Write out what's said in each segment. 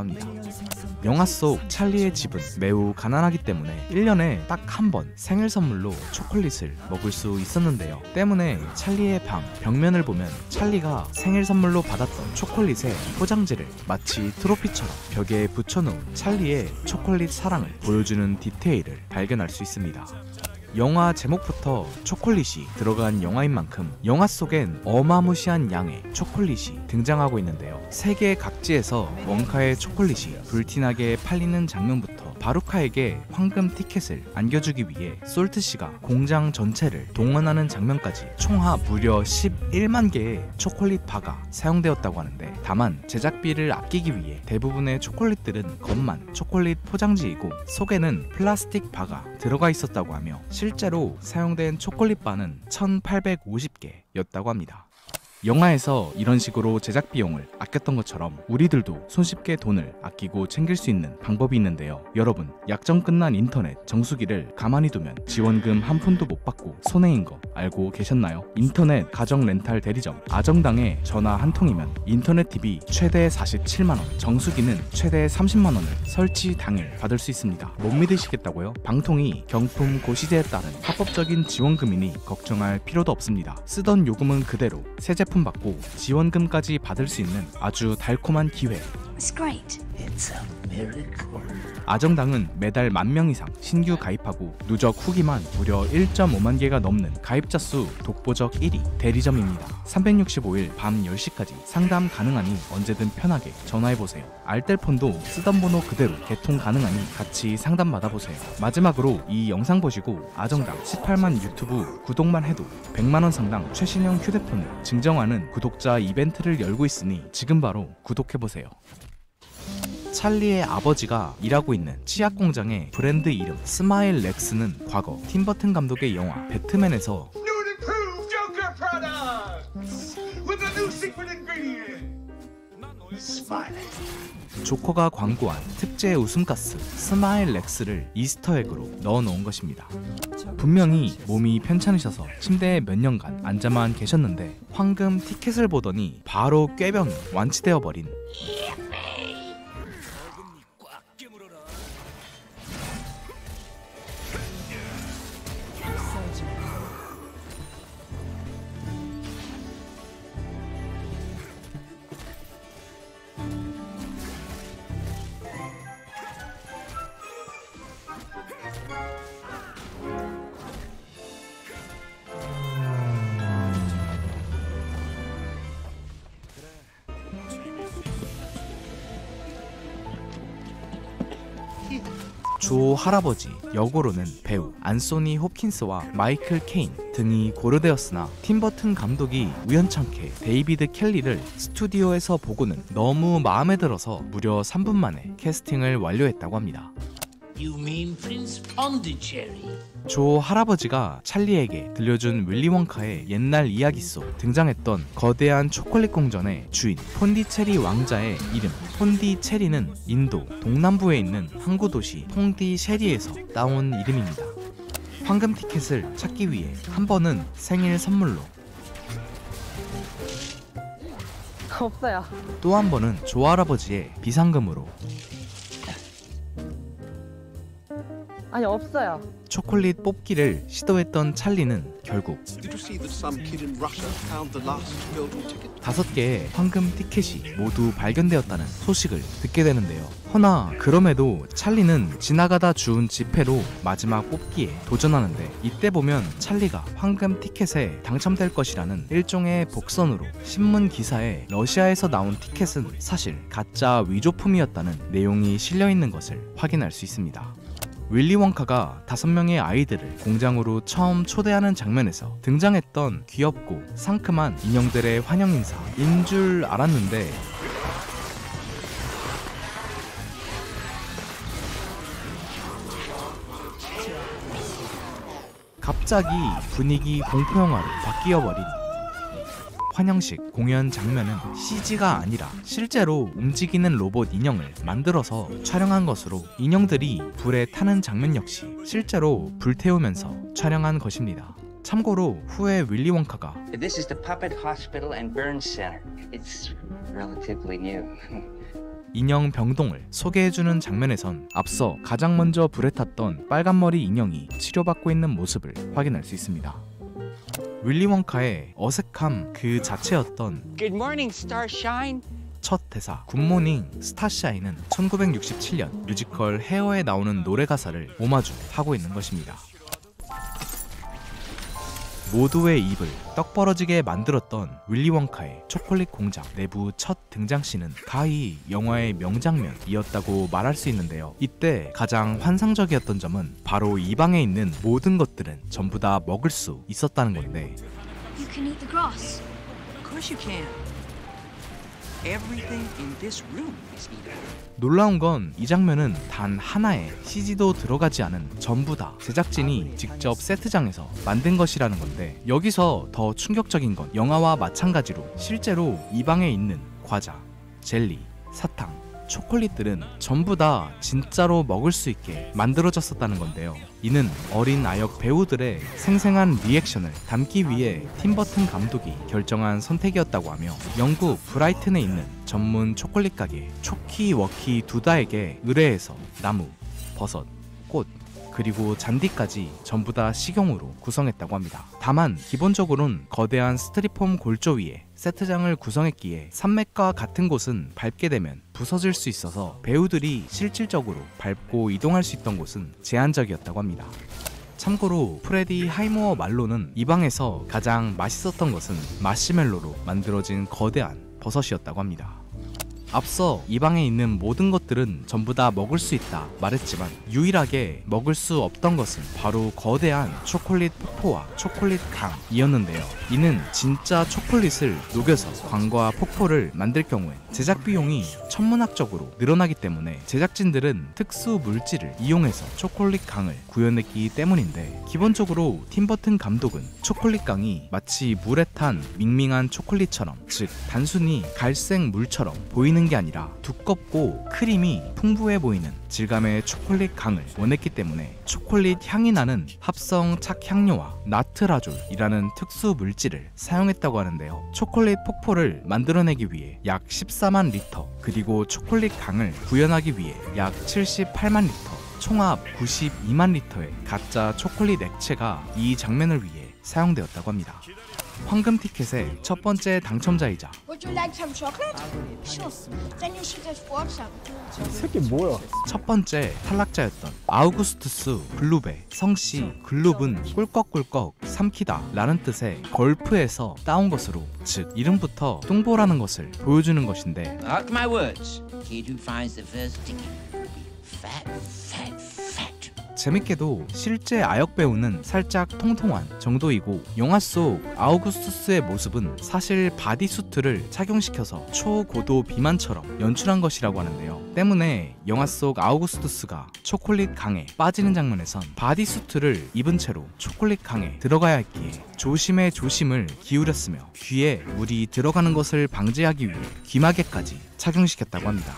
있다고 합니다. 영화 속 찰리의 집은 매우 가난하기 때문에 1년에 딱 한 번 생일 선물로 초콜릿을 먹을 수 있었는데요. 때문에 찰리의 방 벽면을 보면 찰리가 생일 선물로 받았던 초콜릿의 포장지를 마치 트로피처럼 벽에 붙여놓은 찰리의 초콜릿 사랑을 보여주는 디테일을 발견할 수 있습니다. 영화 제목부터 초콜릿이 들어간 영화인 만큼 영화 속엔 어마무시한 양의 초콜릿이 등장하고 있는데요. 세계 각지에서 원카의 초콜릿이 불티나게 팔리는 장면부터 바루카에게 황금 티켓을 안겨주기 위해 솔트씨가 공장 전체를 동원하는 장면까지 총합 무려 11만 개의 초콜릿 바가 사용되었다고 하는데, 다만 제작비를 아끼기 위해 대부분의 초콜릿들은 겉만 초콜릿 포장지이고 속에는 플라스틱 바가 들어가 있었다고 하며 실제로 사용된 초콜릿 바는 1850개였다고 합니다. 영화에서 이런 식으로 제작 비용을 아꼈던 것처럼 우리들도 손쉽게 돈을 아끼고 챙길 수 있는 방법이 있는데요. 여러분, 약정 끝난 인터넷 정수기를 가만히 두면 지원금 한 푼도 못 받고 손해인 거 알고 계셨나요? 인터넷 가정 렌탈 대리점 아정당에 전화 한 통이면 인터넷 TV 최대 47만원, 정수기는 최대 30만원을 설치 당일 받을 수 있습니다. 못 믿으시겠다고요? 방통위 경품 고시제에 따른 합법적인 지원금이니 걱정할 필요도 없습니다. 쓰던 요금은 그대로 새 제품 받고 지원금까지 받을 수 있는 아주 달콤한 기회. 아정당은 매달 10,000명 이상 신규 가입하고 누적 후기만 무려 1.5만 개가 넘는 가입자 수 독보적 1위 대리점입니다. 365일 밤 10시까지 상담 가능하니 언제든 편하게 전화해보세요. 알뜰폰도 쓰던 번호 그대로 개통 가능하니 같이 상담 받아보세요. 마지막으로 이 영상 보시고 아정당 18만 유튜브 구독만 해도 100만원 상당 최신형 휴대폰을 증정하는 구독자 이벤트를 열고 있으니 지금 바로 구독해보세요. 찰리의 아버지가 일하고 있는 치약 공장의 브랜드 이름 스마일 렉스는 과거 팀버튼 감독의 영화 배트맨에서 조커가 광고한 특제 웃음가스 스마일 렉스를 이스터에그로 넣어놓은 것입니다. 분명히 몸이 편찮으셔서 침대에 몇 년간 앉아만 계셨는데 황금 티켓을 보더니 바로 꾀병이 완치되어 버린 조 할아버지 역으로는 배우 안소니 홉킨스와 마이클 케인 등이 고려되었으나 팀버튼 감독이 우연찮게 데이비드 켈리를 스튜디오에서 보고는 너무 마음에 들어서 무려 3분 만에 캐스팅을 완료했다고 합니다. You mean Prince Pondicherry? 조 할아버지가 찰리에게 들려준 윌리 원카의 옛날 이야기 속 등장했던 거대한 초콜릿 공전의 주인 폰디체리 왕자의 이름 폰디체리는 인도 동남부에 있는 항구 도시 퐁디셰리에서 따온 이름입니다. 황금 티켓을 찾기 위해 한 번은 생일 선물로, 없어요. 또 한 번은 조 할아버지의 비상금으로 아니, 없어요. 초콜릿 뽑기를 시도했던 찰리는 결국 5개의 황금 티켓이 모두 발견되었다는 소식을 듣게 되는데요. 허나 그럼에도 찰리는 지나가다 주운 지폐로 마지막 뽑기에 도전하는데, 이때 보면 찰리가 황금 티켓에 당첨될 것이라는 일종의 복선으로 신문 기사에 러시아에서 나온 티켓은 사실 가짜 위조품이었다는 내용이 실려있는 것을 확인할 수 있습니다. 윌리 원카가 5명의 아이들을 공장으로 처음 초대하는 장면에서 등장했던 귀엽고 상큼한 인형들의 환영 인사인 줄 알았는데 갑자기 분위기 공포영화로 바뀌어버린 환영식 공연 장면은 CG가 아니라 실제로 움직이는 로봇 인형을 만들어서 촬영한 것으로 인형들이 불에 타는 장면 역시 실제로 불태우면서 촬영한 것입니다. 참고로 후에 윌리 원카가 This is the Puppet Hospital and Burn Center. It's relatively new. 인형 병동을 소개해주는 장면에선 앞서 가장 먼저 불에 탔던 빨간머리 인형이 치료받고 있는 모습을 확인할 수 있습니다. 윌리 원카의 어색함 그 자체였던 Good morning, Starshine. 첫 대사 굿모닝 스타샤인은 1967년 뮤지컬 헤어에 나오는 노래 가사를 오마주하고 있는 것입니다. 모두의 입을 떡 벌어지게 만들었던 윌리 원카의 초콜릿 공장 내부 첫 등장씬은 가히 영화의 명장면이었다고 말할 수 있는데요. 이때 가장 환상적이었던 점은 바로 이 방에 있는 모든 것들은 전부 다 먹을 수 있었다는 건데 You can eat the grass. Of course you can. Everything in this room is eatable. 놀라운 건 이 장면은 단 하나의 CG도 들어가지 않은 전부 다 제작진이 직접 세트장에서 만든 것이라는 건데 여기서 더 충격적인 건 영화와 마찬가지로 실제로 이 방에 있는 과자, 젤리, 사탕, 초콜릿들은 전부 다 진짜로 먹을 수 있게 만들어졌었다는 건데요. 이는 어린 아역 배우들의 생생한 리액션을 담기 위해 팀 버튼 감독이 결정한 선택이었다고 하며 영국 브라이튼에 있는 전문 초콜릿 가게 초키 워키 두다에게 의뢰해서 나무, 버섯, 꽃, 그리고 잔디까지 전부 다 식용으로 구성했다고 합니다. 다만 기본적으로는 거대한 스티로폼 골조 위에 세트장을 구성했기에 산맥과 같은 곳은 밟게 되면 부서질 수 있어서 배우들이 실질적으로 밟고 이동할 수 있던 곳은 제한적이었다고 합니다. 참고로 프레디 하이모어 말로는 이 방에서 가장 맛있었던 것은 마시멜로로 만들어진 거대한 버섯이었다고 합니다. 앞서 이 방에 있는 모든 것들은 전부 다 먹을 수 있다 말했지만 유일하게 먹을 수 없던 것은 바로 거대한 초콜릿 폭포와 초콜릿 강이었는데요. 이는 진짜 초콜릿을 녹여서 강과 폭포를 만들 경우에 제작 비용이 천문학적으로 늘어나기 때문에 제작진들은 특수 물질을 이용해서 초콜릿 강을 구현했기 때문인데 기본적으로 팀버튼 감독은 초콜릿 강이 마치 물에 탄 밍밍한 초콜릿처럼 즉 단순히 갈색 물처럼 보이는 게 아니라 두껍고 크림이 풍부해 보이는 질감의 초콜릿 강을 원했기 때문에 초콜릿 향이 나는 합성 착향료와 나트라졸이라는 특수 물질을 사용했다고 하는데요. 초콜릿 폭포를 만들어내기 위해 약 14만 리터 그리고 초콜릿 강을 구현하기 위해 약 78만 리터 총합 92만 리터의 가짜 초콜릿 액체가 이 장면을 위해 사용되었다고 합니다. 황금 티켓의 첫 번째 당첨자이자 Would you like some chocolate? Sure. Then you should just bought some. 새끼 뭐야? 첫 번째 탈락자였던 아우구스투스 글루베 성씨 글룹은 꿀꺽꿀꺽 삼키다 라는 뜻의 걸프에서 따온 것으로 즉 이름부터 뚱보라는 것을 보여주는 것인데 Mark my words. Kid who finds the first ticket will be fat, fat, fat. 재밌게도 실제 아역 배우는 살짝 통통한 정도이고 영화 속 아우구스투스의 모습은 사실 바디수트를 착용시켜서 초고도 비만처럼 연출한 것이라고 하는데요. 때문에 영화 속 아우구스투스가 초콜릿 강에 빠지는 장면에선 바디수트를 입은 채로 초콜릿 강에 들어가야 했기에 조심에 조심을 기울였으며 귀에 물이 들어가는 것을 방지하기 위해 귀마개까지 착용시켰다고 합니다.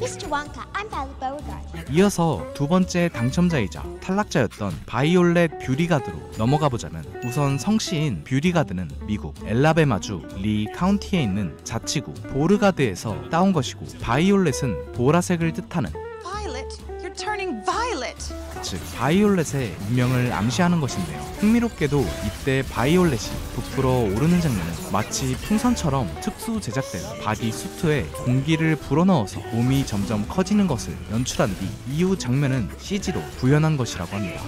Mr. Wonka, I'm Violet Beauregard. 이어서 두 번째 당첨자이자 탈락자였던 바이올렛 뷰리가드로 넘어가 보자면 우선 성씨인 뷰리가드는 미국 엘라베마주 리 카운티에 있는 자치구 보르가드에서 따온 것이고 바이올렛은 보라색을 뜻하는 Violet, you're turning violet. 즉 바이올렛의 운명을 암시하는 것인데요. 흥미롭게도 이때 바이올렛이 부풀어 오르는 장면은 마치 풍선처럼 특수 제작된 바디 수트에 공기를 불어넣어서 몸이 점점 커지는 것을 연출한 뒤 이후 장면은 CG로 구현한 것이라고 합니다.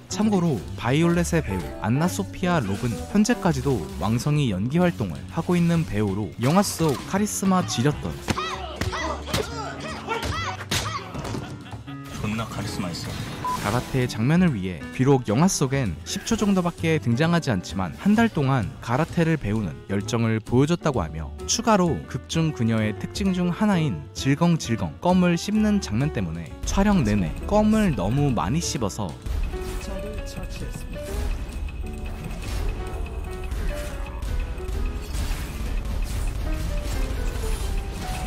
참고로 바이올렛의 배우 안나 소피아 롭은 현재까지도 왕성히 연기 활동을 하고 있는 배우로 영화 속 카리스마 지렸던 존나 카리스마 있어. 가라테 장면을 위해 비록 영화 속엔 10초 정도밖에 등장하지 않지만 한 달 동안 가라테를 배우는 열정을 보여줬다고 하며 추가로 극중 그녀의 특징 중 하나인 질겅질겅 껌을 씹는 장면 때문에 촬영 내내 껌을 너무 많이 씹어서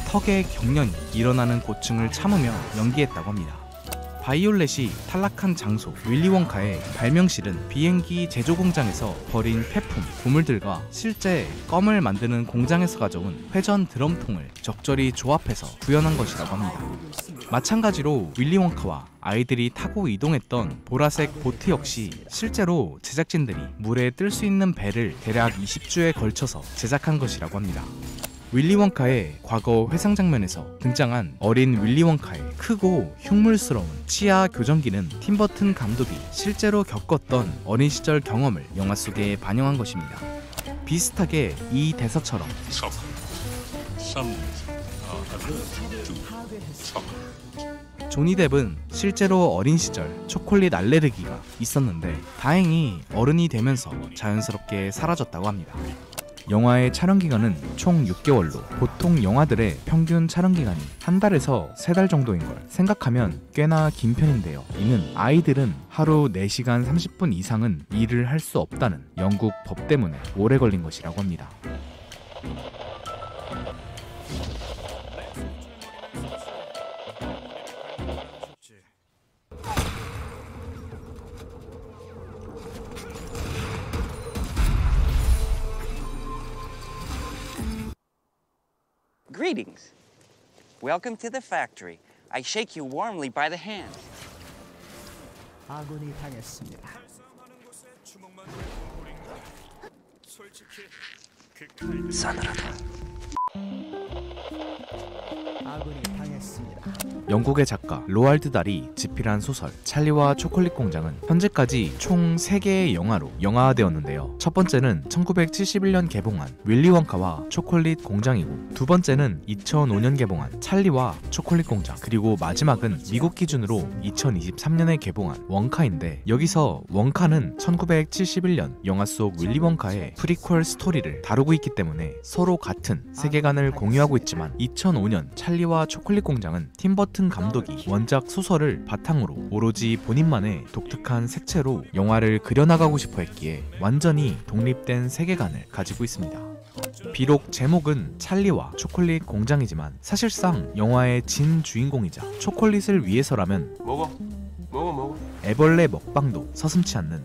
턱에 경련이 일어나는 고충을 참으며 연기했다고 합니다. 바이올렛이 탈락한 장소 윌리 원카의 발명실은 비행기 제조 공장에서 버린 폐품, 보물들과 실제 껌을 만드는 공장에서 가져온 회전 드럼통을 적절히 조합해서 구현한 것이라고 합니다. 마찬가지로 윌리 원카와 아이들이 타고 이동했던 보라색 보트 역시 실제로 제작진들이 물에 뜰 수 있는 배를 대략 20주에 걸쳐서 제작한 것이라고 합니다. 윌리 원카의 과거 회상 장면에서 등장한 어린 윌리 원카의 크고 흉물스러운 치아 교정기는 팀버튼 감독이 실제로 겪었던 어린 시절 경험을 영화 속에 반영한 것입니다. 비슷하게 이 대사처럼 조니 뎁은 실제로 어린 시절 초콜릿 알레르기가 있었는데 다행히 어른이 되면서 자연스럽게 사라졌다고 합니다. 영화의 촬영 기간은 총 6개월로 보통 영화들의 평균 촬영 기간이 한 달에서 3달 정도인 걸 생각하면 꽤나 긴 편인데요. 이는 아이들은 하루 4시간 30분 이상은 일을 할 수 없다는 영국 법 때문에 오래 걸린 것이라고 합니다. Greetings. Welcome to the factory. I shake you warmly by the hand. 아군이 당했습니다. 싸늘하다. 아군이 당했습니다. 영국의 작가 로알드 달이 집필한 소설 찰리와 초콜릿 공장은 현재까지 총 3개의 영화로 영화화되었는데요. 첫 번째는 1971년 개봉한 윌리 원카와 초콜릿 공장이고, 두 번째는 2005년 개봉한 찰리와 초콜릿 공장, 그리고 마지막은 미국 기준으로 2023년에 개봉한 원카인데, 여기서 원카는 1971년 영화 속 윌리 원카의 프리퀄 스토리를 다루고 있기 때문에 서로 같은 세계관을 공유하고 있지만, 2005년 찰리와 초콜릿 공장은 팀버튼 감독이 원작 소설을 바탕으로 오로지 본인만의 독특한 색채로 영화를 그려나가고 싶어 했기에 완전히 독립된 세계관을 가지고 있습니다. 비록 제목은 찰리와 초콜릿 공장이지만 사실상 영화의 진 주인공이자 초콜릿을 위해서라면 먹어 애벌레 먹방도 서슴지 않는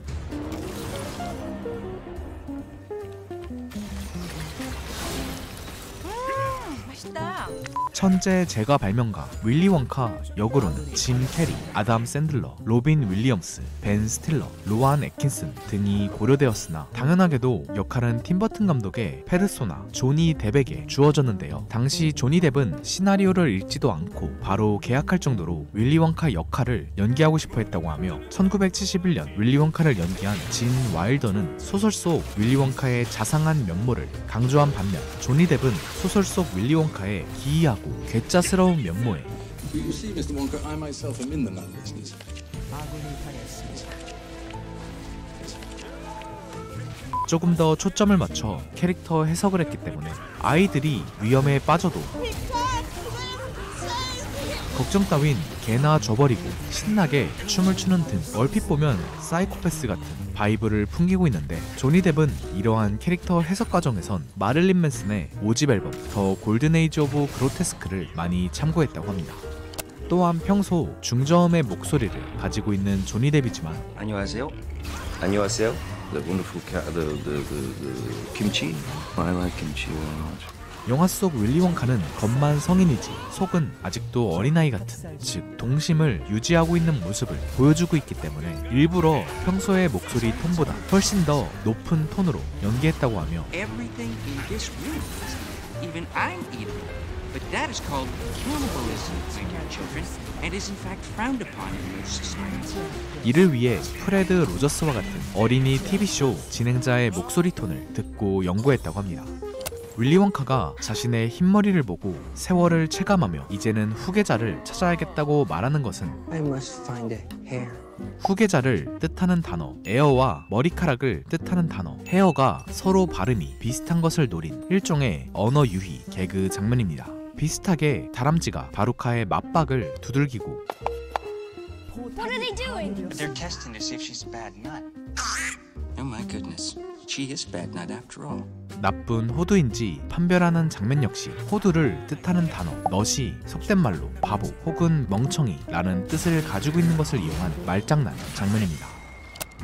천재 제과 발명가 윌리 원카 역으로는 짐 캐리, 아담 샌들러, 로빈 윌리엄스, 벤 스틸러, 로안 애킨슨 등이 고려되었으나 당연하게도 역할은 팀버튼 감독의 페르소나 조니 뎁에게 주어졌는데요. 당시 조니 뎁은 시나리오를 읽지도 않고 바로 계약할 정도로 윌리 원카 역할을 연기하고 싶어 했다고 하며 1971년 윌리 원카를 연기한 진 와일더는 소설 속 윌리 원카의 자상한 면모를 강조한 반면 조니 뎁은 소설 속 윌리 원카의 기이하고 괴짜스러운 면모에 조금 더 초점을 맞춰 캐릭터 해석을 했기 때문에 아이들이 위험에 빠져도 걱정 따윈 개나 줘버리고 신나게 춤을 추는 등 얼핏 보면 사이코패스 같은 바이브를 풍기고 있는데, 조니 뎁은 이러한 캐릭터 해석 과정에선 마릴린 맨슨의 5집 앨범 더 골든 에이지 오브 그로테스크를 많이 참고했다고 합니다. 또한 평소 중저음의 목소리를 가지고 있는 조니 뎁이지만 안녕하세요. 안녕하세요. The wonderful the kimchi. I like kimchi very much. 영화 속 윌리 원카는 겉만 성인이지 속은 아직도 어린아이 같은, 즉 동심을 유지하고 있는 모습을 보여주고 있기 때문에 일부러 평소의 목소리 톤보다 훨씬 더 높은 톤으로 연기했다고 하며 Everything in this room, even I'm eatable. But that is called cannibalism, my dear children, and is in fact frowned upon in most societies. 이를 위해 프레드 로저스와 같은 어린이 TV쇼 진행자의 목소리 톤을 듣고 연구했다고 합니다. 윌리 원카가 자신의 흰머리를 보고 세월을 체감하며 이제는 후계자를 찾아야겠다고 말하는 것은 I must find a hair. 후계자를 뜻하는 단어 에어와 머리카락을 뜻하는 단어 헤어가 서로 발음이 비슷한 것을 노린 일종의 언어 유희 개그 장면입니다. 비슷하게 다람쥐가 바루카의 맞박을 두들기고 What are they doing? They're testing to see if she's a bad nut. Oh my goodness, she is bad nut after all. 나쁜 호두인지 판별하는 장면 역시 호두를 뜻하는 단어 넛이 속된 말로 바보 혹은 멍청이라는 뜻을 가지고 있는 것을 이용한 말장난 장면입니다.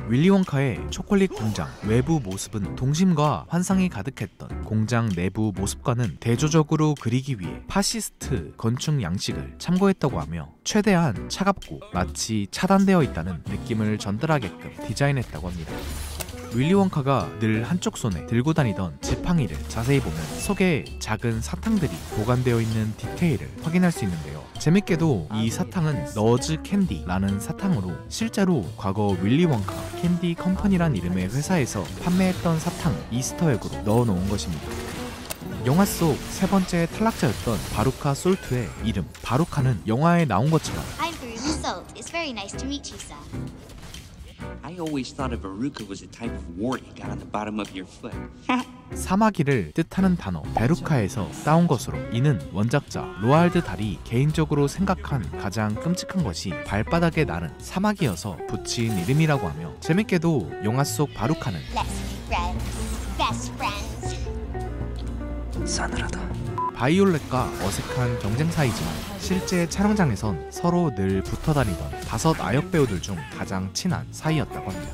윌리 원카의 초콜릿 공장 외부 모습은 동심과 환상이 가득했던 공장 내부 모습과는 대조적으로 그리기 위해 파시스트 건축 양식을 참고했다고 하며 최대한 차갑고 마치 차단되어 있다는 느낌을 전달하게끔 디자인했다고 합니다. 윌리 원카가 늘 한쪽 손에 들고 다니던 지팡이를 자세히 보면 속에 작은 사탕들이 보관되어 있는 디테일을 확인할 수 있는데요. 재밌게도 이 사탕은 너즈 캔디라는 사탕으로 실제로 과거 윌리 원카 캔디 컴퍼니란 이름의 회사에서 판매했던 사탕 이스터에그로 넣어놓은 것입니다. 영화 속 세 번째 탈락자였던 바루카 솔트의 이름 바루카는 영화에 나온 것처럼 I'm Veruca Salt. It's very nice to meet you, sir. I always thought a verruca was a type of wart you got on the bottom of your foot. 사마귀를 뜻하는 단어 베루카에서 따온 것으로 이는 원작자 로알드 달이 개인적으로 생각한 가장 끔찍한 것이 발바닥에 나는 사마귀여서 붙인 이름이라고 하며 재밌게도 영화 속 바루카는 Let's be friends. Best friends. 싸늘하다. 바이올렛과 어색한 경쟁 사이지만 실제 촬영장에선 서로 늘 붙어다니던 5 아역 배우들 중 가장 친한 사이였다고 합니다.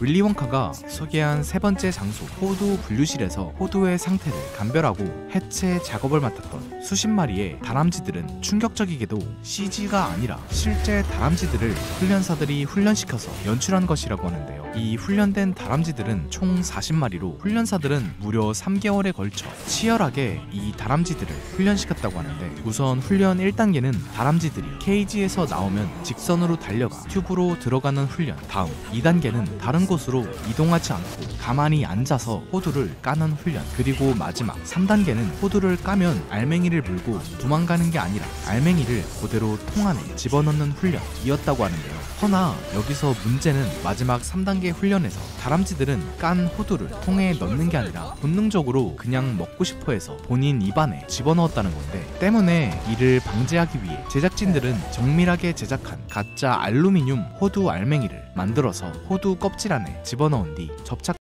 윌리 원카가 소개한 세 번째 장소 호두 분류실에서 호두의 상태를 감별하고 해체 작업을 맡았던 수십 마리의 다람쥐들은 충격적이게도 CG가 아니라 실제 다람쥐들을 훈련사들이 훈련시켜서 연출한 것이라고 하는데요. 이 훈련된 다람쥐들은 총 40마리로 훈련사들은 무려 3개월에 걸쳐 치열하게 이 다람쥐들을 훈련시켰다고 하는데 우선 훈련 1단계는 다람쥐들이 케이지에서 나오면 직선으로 달려가 튜브로 들어가는 훈련, 다음 2단계는 다른 곳으로 이동하지 않고 가만히 앉아서 호두를 까는 훈련, 그리고 마지막 3단계는 호두를 까면 알맹이를 물고 도망가는 게 아니라 알맹이를 그대로 통 안에 집어넣는 훈련이었다고 하는데요. 허나 여기서 문제는 마지막 3단계 훈련에서 다람쥐들은 깐 호두를 통에 넣는 게 아니라 본능적으로 그냥 먹고 싶어 해서 본인 입안에 집어넣었다는 건데, 때문에 이를 방지하기 위해 제작진들은 정밀하게 제작한 가짜 알루미늄 호두 알맹이를 만들어서 호두 껍질 안에 집어넣은 뒤 접착